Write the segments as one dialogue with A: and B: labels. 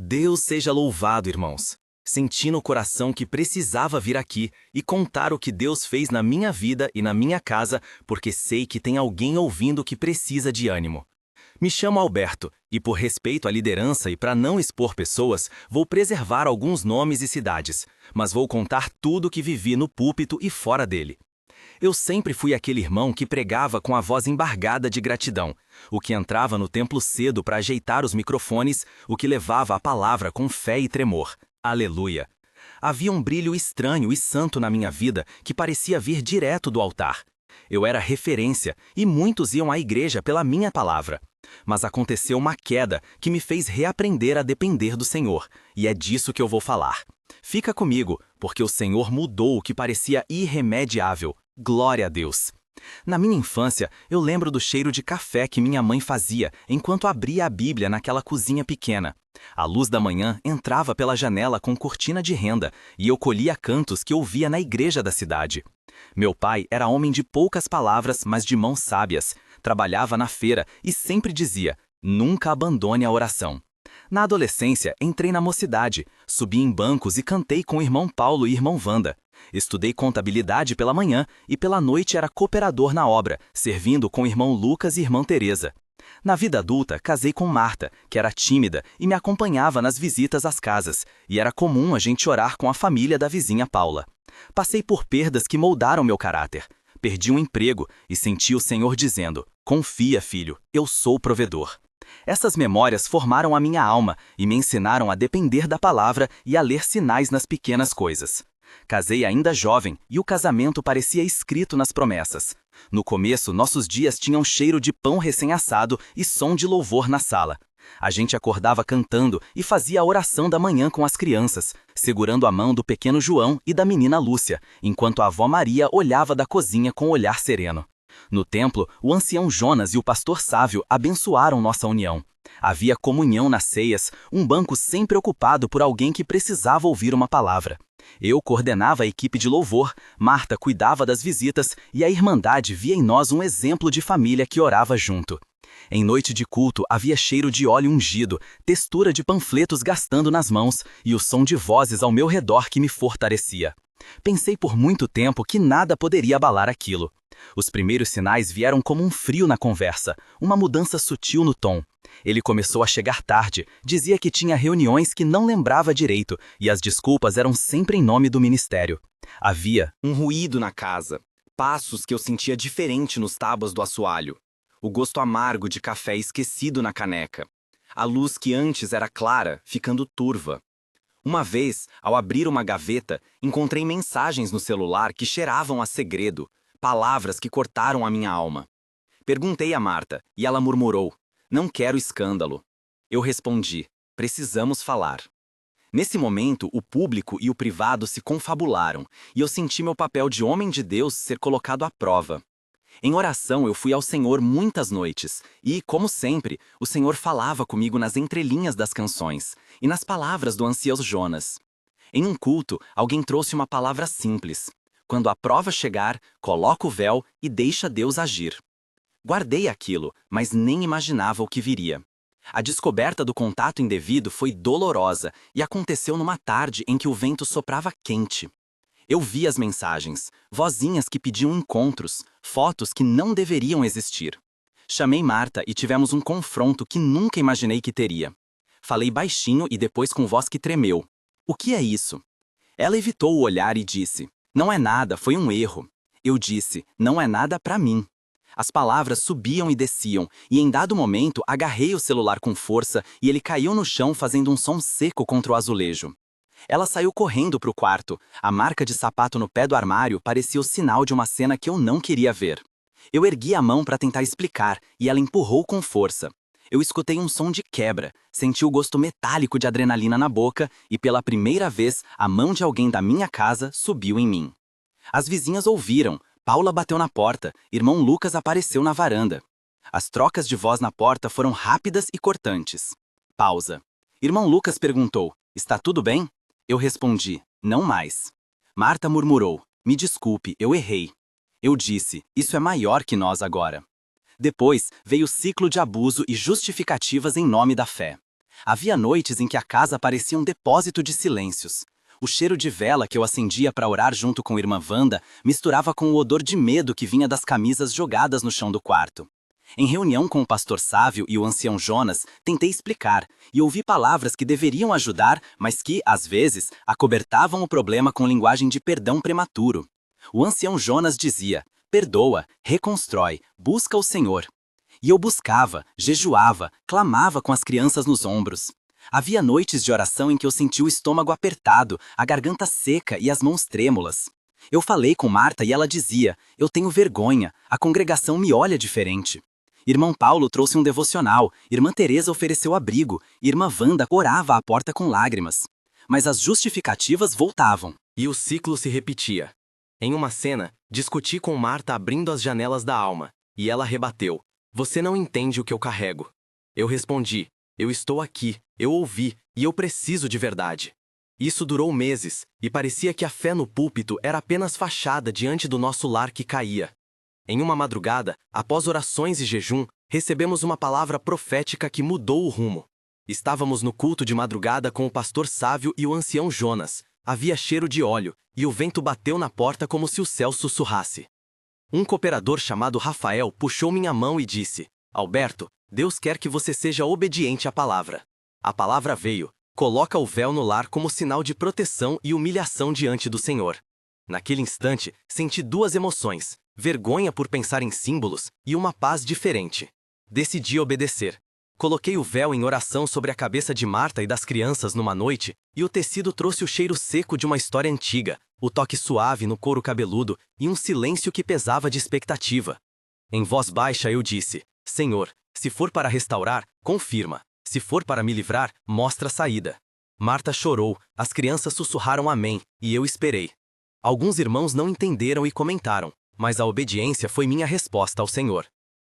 A: Deus seja louvado, irmãos. Senti no coração que precisava vir aqui e contar o que Deus fez na minha vida e na minha casa, porque sei que tem alguém ouvindo que precisa de ânimo. Me chamo Alberto e, por respeito à liderança e para não expor pessoas, vou preservar alguns nomes e cidades, mas vou contar tudo o que vivi no púlpito e fora dele. Eu sempre fui aquele irmão que pregava com a voz embargada de gratidão, o que entrava no templo cedo para ajeitar os microfones, o que levava a palavra com fé e tremor. Aleluia! Havia um brilho estranho e santo na minha vida que parecia vir direto do altar. Eu era referência e muitos iam à igreja pela minha palavra. Mas aconteceu uma queda que me fez reaprender a depender do Senhor, e é disso que eu vou falar. Fica comigo, porque o Senhor mudou o que parecia irremediável. Glória a Deus! Na minha infância, eu lembro do cheiro de café que minha mãe fazia enquanto abria a Bíblia naquela cozinha pequena. A luz da manhã entrava pela janela com cortina de renda e eu colhia cantos que ouvia na igreja da cidade. Meu pai era homem de poucas palavras, mas de mãos sábias. Trabalhava na feira e sempre dizia: nunca abandone a oração. Na adolescência, entrei na mocidade, subi em bancos e cantei com o irmão Paulo e irmão Wanda. Estudei contabilidade pela manhã e pela noite era cooperador na obra, servindo com o irmão Lucas e irmã Teresa. Na vida adulta, casei com Marta, que era tímida e me acompanhava nas visitas às casas, e era comum a gente orar com a família da vizinha Paula. Passei por perdas que moldaram meu caráter. Perdi um emprego e senti o Senhor dizendo: confia, filho, eu sou o provedor. Essas memórias formaram a minha alma e me ensinaram a depender da palavra e a ler sinais nas pequenas coisas. Casei ainda jovem e o casamento parecia escrito nas promessas. No começo, nossos dias tinham cheiro de pão recém-assado e som de louvor na sala. A gente acordava cantando e fazia a oração da manhã com as crianças, segurando a mão do pequeno João e da menina Lúcia, enquanto a avó Maria olhava da cozinha com olhar sereno. No templo, o ancião Jonas e o pastor Sávio abençoaram nossa união. Havia comunhão nas ceias, um banco sempre ocupado por alguém que precisava ouvir uma palavra. Eu coordenava a equipe de louvor, Marta cuidava das visitas e a Irmandade via em nós um exemplo de família que orava junto. Em noite de culto havia cheiro de óleo ungido, textura de panfletos gastando nas mãos e o som de vozes ao meu redor que me fortalecia. Pensei por muito tempo que nada poderia abalar aquilo. Os primeiros sinais vieram como um frio na conversa, uma mudança sutil no tom. Ele começou a chegar tarde, dizia que tinha reuniões que não lembrava direito e as desculpas eram sempre em nome do ministério. Havia um ruído na casa, passos que eu sentia diferente nos tábuas do assoalho, o gosto amargo de café esquecido na caneca, a luz que antes era clara ficando turva. Uma vez, ao abrir uma gaveta, encontrei mensagens no celular que cheiravam a segredo, palavras que cortaram a minha alma. Perguntei a Marta e ela murmurou: não quero escândalo. Eu respondi: precisamos falar. Nesse momento, o público e o privado se confabularam e eu senti meu papel de homem de Deus ser colocado à prova. Em oração, eu fui ao Senhor muitas noites e, como sempre, o Senhor falava comigo nas entrelinhas das canções e nas palavras do ancião Jonas. Em um culto, alguém trouxe uma palavra simples: quando a prova chegar, coloca o véu e deixa Deus agir. Guardei aquilo, mas nem imaginava o que viria. A descoberta do contato indevido foi dolorosa e aconteceu numa tarde em que o vento soprava quente. Eu vi as mensagens, vozinhas que pediam encontros, fotos que não deveriam existir. Chamei Marta e tivemos um confronto que nunca imaginei que teria. Falei baixinho e depois com voz que tremeu: o que é isso? Ela evitou o olhar e disse: não é nada, foi um erro. Eu disse: não é nada para mim. As palavras subiam e desciam, e em dado momento agarrei o celular com força e ele caiu no chão fazendo um som seco contra o azulejo. Ela saiu correndo para o quarto. A marca de sapato no pé do armário parecia o sinal de uma cena que eu não queria ver. Eu ergui a mão para tentar explicar e ela empurrou com força. Eu escutei um som de quebra, senti o gosto metálico de adrenalina na boca e pela primeira vez a mão de alguém da minha casa subiu em mim. As vizinhas ouviram. Paula bateu na porta, irmão Lucas apareceu na varanda. As trocas de voz na porta foram rápidas e cortantes. Pausa. Irmão Lucas perguntou: está tudo bem? Eu respondi: não mais. Marta murmurou: me desculpe, eu errei. Eu disse: isso é maior que nós agora. Depois veio o ciclo de abuso e justificativas em nome da fé. Havia noites em que a casa parecia um depósito de silêncios. O cheiro de vela que eu acendia para orar junto com irmã Wanda misturava com o odor de medo que vinha das camisas jogadas no chão do quarto. Em reunião com o pastor Sávio e o ancião Jonas, tentei explicar e ouvi palavras que deveriam ajudar, mas que, às vezes, acobertavam o problema com linguagem de perdão prematuro. O ancião Jonas dizia: perdoa, reconstrói, busca o Senhor. E eu buscava, jejuava, clamava com as crianças nos ombros. Havia noites de oração em que eu sentia o estômago apertado, a garganta seca e as mãos trêmulas. Eu falei com Marta e ela dizia: eu tenho vergonha, a congregação me olha diferente. Irmão Paulo trouxe um devocional, irmã Teresa ofereceu abrigo, irmã Wanda orava à porta com lágrimas. Mas as justificativas voltavam.
B: E o ciclo se repetia. Em uma cena, discuti com Marta abrindo as janelas da alma, e ela rebateu: você não entende o que eu carrego. Eu respondi: eu estou aqui, eu ouvi, e eu preciso de verdade. Isso durou meses, e parecia que a fé no púlpito era apenas fachada diante do nosso lar que caía. Em uma madrugada, após orações e jejum, recebemos uma palavra profética que mudou o rumo. Estávamos no culto de madrugada com o pastor Sávio e o ancião Jonas. Havia cheiro de óleo, e o vento bateu na porta como se o céu sussurrasse. Um cooperador chamado Rafael puxou minha mão e disse: Alberto, Deus quer que você seja obediente à palavra. A palavra veio: coloca o véu no lar como sinal de proteção e humilhação diante do Senhor. Naquele instante, senti duas emoções: vergonha por pensar em símbolos e uma paz diferente. Decidi obedecer. Coloquei o véu em oração sobre a cabeça de Marta e das crianças numa noite, e o tecido trouxe o cheiro seco de uma história antiga, o toque suave no couro cabeludo e um silêncio que pesava de expectativa. Em voz baixa eu disse: Senhor, se for para restaurar, confirma. Se for para me livrar, mostra a saída. Marta chorou, as crianças sussurraram amém, e eu esperei. Alguns irmãos não entenderam e comentaram, mas a obediência foi minha resposta ao Senhor.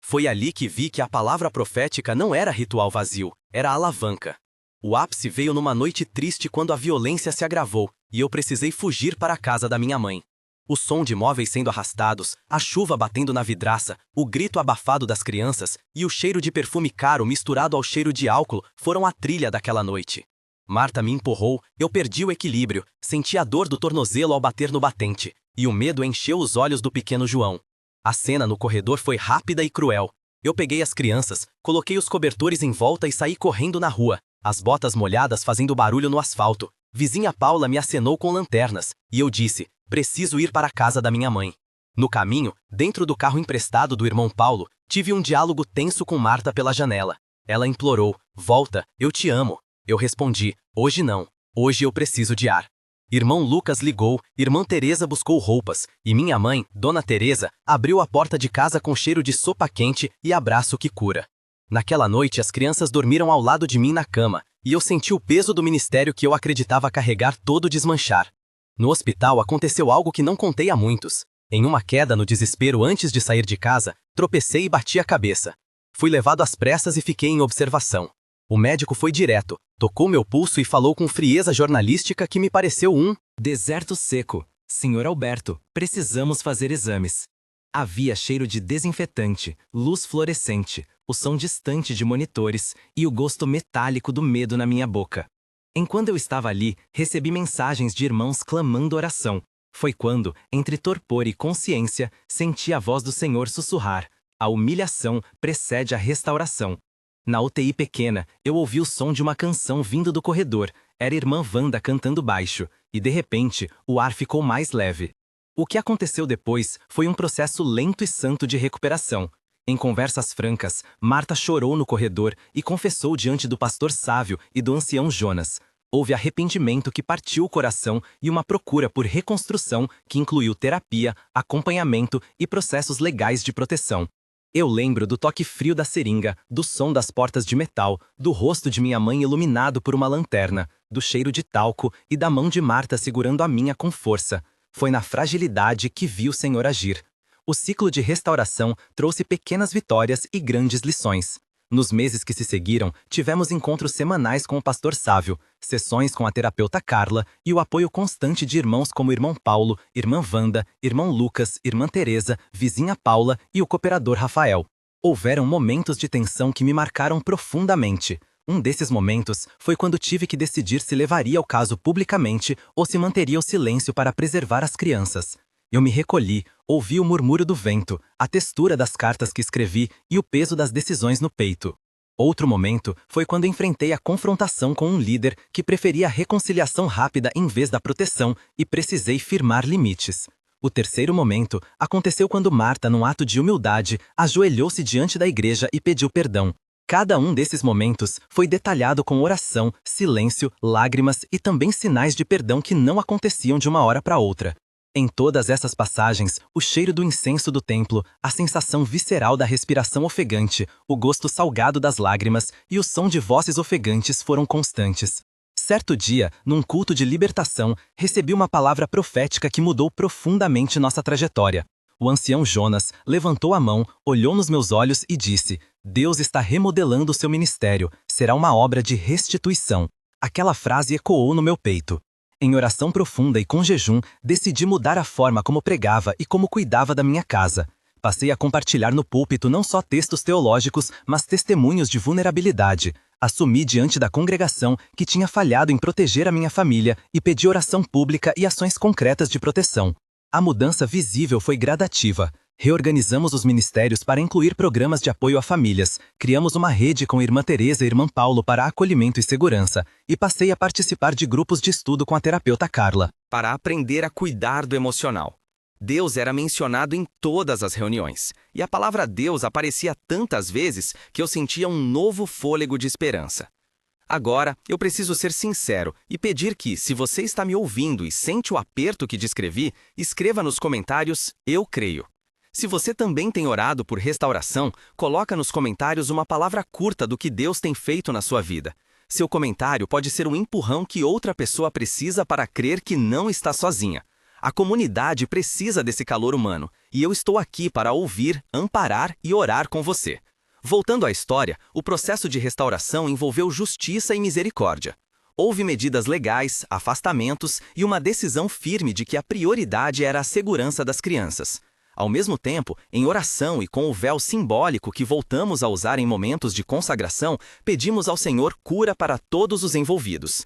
B: Foi ali que vi que a palavra profética não era ritual vazio, era alavanca. O ápice veio numa noite triste quando a violência se agravou, e eu precisei fugir para a casa da minha mãe. O som de móveis sendo arrastados, a chuva batendo na vidraça, o grito abafado das crianças e o cheiro de perfume caro misturado ao cheiro de álcool foram a trilha daquela noite. Marta me empurrou, eu perdi o equilíbrio, senti a dor do tornozelo ao bater no batente, e o medo encheu os olhos do pequeno João. A cena no corredor foi rápida e cruel. Eu peguei as crianças, coloquei os cobertores em volta e saí correndo na rua, as botas molhadas fazendo barulho no asfalto. Vizinha Paula me acenou com lanternas, e eu disse: preciso ir para a casa da minha mãe. No caminho, dentro do carro emprestado do irmão Paulo, tive um diálogo tenso com Marta pela janela. Ela implorou: volta, eu te amo. Eu respondi: hoje não, hoje eu preciso de ar. Irmão Lucas ligou, irmã Teresa buscou roupas, e minha mãe, Dona Teresa, abriu a porta de casa com cheiro de sopa quente e abraço que cura. Naquela noite as crianças dormiram ao lado de mim na cama, e eu senti o peso do ministério que eu acreditava carregar todo desmanchar. No hospital aconteceu algo que não contei a muitos. Em uma queda no desespero antes de sair de casa, tropecei e bati a cabeça. Fui levado às pressas e fiquei em observação. O médico foi direto, tocou meu pulso e falou com frieza jornalística que me pareceu um deserto seco. Senhor Alberto, precisamos fazer exames. Havia cheiro de desinfetante, luz fluorescente, o som distante de monitores e o gosto metálico do medo na minha boca. Enquanto eu estava ali, recebi mensagens de irmãos clamando oração. Foi quando, entre torpor e consciência, senti a voz do Senhor sussurrar: a humilhação precede a restauração. Na UTI pequena, eu ouvi o som de uma canção vindo do corredor. Era irmã Wanda cantando baixo, e de repente, o ar ficou mais leve. O que aconteceu depois foi um processo lento e santo de recuperação. Em conversas francas, Marta chorou no corredor e confessou diante do pastor Sávio e do ancião Jonas. Houve arrependimento que partiu o coração e uma procura por reconstrução que incluiu terapia, acompanhamento e processos legais de proteção. Eu lembro do toque frio da seringa, do som das portas de metal, do rosto de minha mãe iluminado por uma lanterna, do cheiro de talco e da mão de Marta segurando a minha com força. Foi na fragilidade que vi o Senhor agir. O ciclo de restauração trouxe pequenas vitórias e grandes lições. Nos meses que se seguiram, tivemos encontros semanais com o pastor Sávio, sessões com a terapeuta Carla e o apoio constante de irmãos como irmão Paulo, irmã Wanda, irmão Lucas, irmã Teresa, vizinha Paula e o cooperador Rafael. Houveram momentos de tensão que me marcaram profundamente.
A: Um desses momentos foi quando tive que decidir se levaria o caso publicamente ou se manteria o silêncio para preservar as crianças. Eu me recolhi, ouvi o murmúrio do vento, a textura das cartas que escrevi e o peso das decisões no peito. Outro momento foi quando enfrentei a confrontação com um líder que preferia a reconciliação rápida em vez da proteção e precisei firmar limites. O terceiro momento aconteceu quando Marta, num ato de humildade, ajoelhou-se diante da igreja e pediu perdão. Cada um desses momentos foi detalhado com oração, silêncio, lágrimas e também sinais de perdão que não aconteciam de uma hora para outra. Em todas essas passagens, o cheiro do incenso do templo, a sensação visceral da respiração ofegante, o gosto salgado das lágrimas e o som de vozes ofegantes foram constantes. Certo dia, num culto de libertação, recebi uma palavra profética que mudou profundamente nossa trajetória. O ancião Jonas levantou a mão, olhou nos meus olhos e disse: Deus está remodelando o seu ministério, será uma obra de restituição. Aquela frase ecoou no meu peito. Em oração profunda e com jejum, decidi mudar a forma como pregava e como cuidava da minha casa. Passei a compartilhar no púlpito não só textos teológicos, mas testemunhos de vulnerabilidade. Assumi diante da congregação que tinha falhado em proteger a minha família e pedi oração pública e ações concretas de proteção. A mudança visível foi gradativa. Reorganizamos os ministérios para incluir programas de apoio a famílias, criamos uma rede com Irmã Teresa e Irmã Paulo para acolhimento e segurança, e passei a participar de grupos de estudo com a terapeuta Carla.
B: Para aprender a cuidar do emocional. Deus era mencionado em todas as reuniões, e a palavra Deus aparecia tantas vezes que eu sentia um novo fôlego de esperança. Agora, eu preciso ser sincero e pedir que, se você está me ouvindo e sente o aperto que descrevi, escreva nos comentários "Eu creio". Se você também tem orado por restauração, coloca nos comentários uma palavra curta do que Deus tem feito na sua vida. Seu comentário pode ser um empurrão que outra pessoa precisa para crer que não está sozinha. A comunidade precisa desse calor humano, e eu estou aqui para ouvir, amparar e orar com você. Voltando à história, o processo de restauração envolveu justiça e misericórdia. Houve medidas legais, afastamentos e uma decisão firme de que a prioridade era a segurança das crianças. Ao mesmo tempo, em oração e com o véu simbólico que voltamos a usar em momentos de consagração, pedimos ao Senhor cura para todos os envolvidos.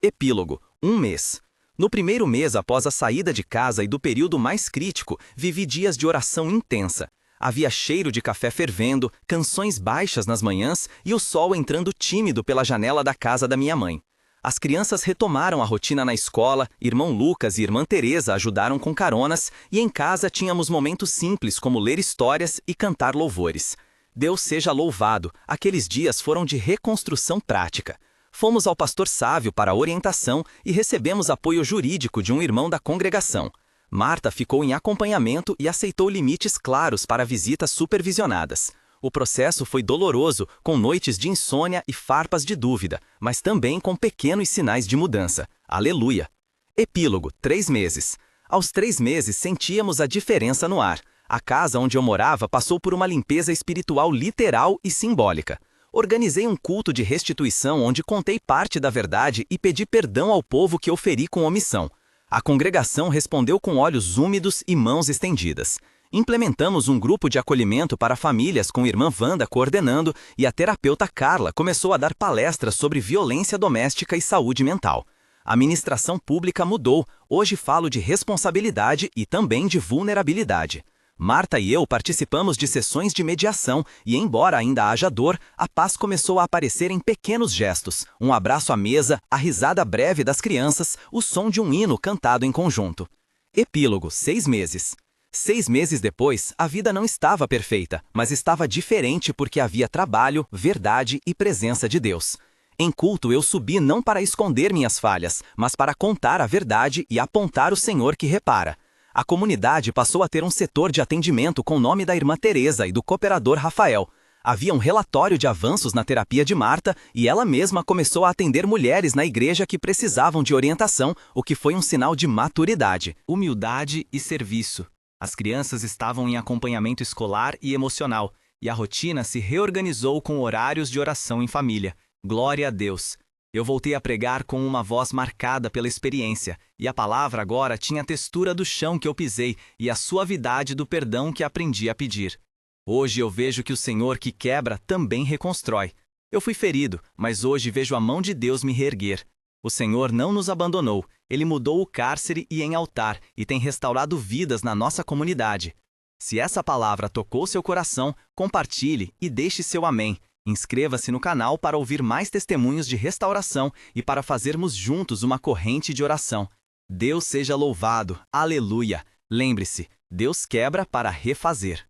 B: Epílogo: 1 mês. No primeiro mês após a saída de casa e do período mais crítico, vivi dias de oração intensa. Havia cheiro de café fervendo, canções baixas nas manhãs e o sol entrando tímido pela janela da casa da minha mãe. As crianças retomaram a rotina na escola, irmão Lucas e irmã Teresa ajudaram com caronas e em casa tínhamos momentos simples como ler histórias e cantar louvores. Deus seja louvado, aqueles dias foram de reconstrução prática. Fomos ao pastor Sávio para orientação e recebemos apoio jurídico de um irmão da congregação. Marta ficou em acompanhamento e aceitou limites claros para visitas supervisionadas. O processo foi doloroso, com noites de insônia e farpas de dúvida, mas também com pequenos sinais de mudança. Aleluia! Epílogo: 3 meses. Aos 3 meses sentíamos a diferença no ar. A casa onde eu morava passou por uma limpeza espiritual literal e simbólica. Organizei um culto de restituição onde contei parte da verdade e pedi perdão ao povo que eu feri com omissão. A congregação respondeu com olhos úmidos e mãos estendidas. Implementamos um grupo de acolhimento para famílias com a irmã Wanda coordenando e a terapeuta Carla começou a dar palestras sobre violência doméstica e saúde mental. A ministração pública mudou, hoje falo de responsabilidade e também de vulnerabilidade. Marta e eu participamos de sessões de mediação e, embora ainda haja dor, a paz começou a aparecer em pequenos gestos, um abraço à mesa, a risada breve das crianças, o som de um hino cantado em conjunto. Epílogo: 6 meses. 6 meses depois, a vida não estava perfeita, mas estava diferente porque havia trabalho, verdade e presença de Deus. Em culto eu subi não para esconder minhas falhas, mas para contar a verdade e apontar o Senhor que repara. A comunidade passou a ter um setor de atendimento com o nome da irmã Teresa e do cooperador Rafael. Havia um relatório de avanços na terapia de Marta e ela mesma começou a atender mulheres na igreja que precisavam de orientação, o que foi um sinal de maturidade, humildade e serviço. As crianças estavam em acompanhamento escolar e emocional, e a rotina se reorganizou com horários de oração em família. Glória a Deus! Eu voltei a pregar com uma voz marcada pela experiência, e a palavra agora tinha a textura do chão que eu pisei e a suavidade do perdão que aprendi a pedir. Hoje eu vejo que o Senhor que quebra também reconstrói.
A: Eu fui ferido, mas hoje vejo a mão de Deus me reerguer. O Senhor não nos abandonou, Ele mudou o cárcere e em altar e tem restaurado vidas na nossa comunidade. Se essa palavra tocou seu coração, compartilhe e deixe seu amém. Inscreva-se no canal para ouvir mais testemunhos de restauração e para fazermos juntos uma corrente de oração. Deus seja louvado. Aleluia! Lembre-se, Deus quebra para refazer.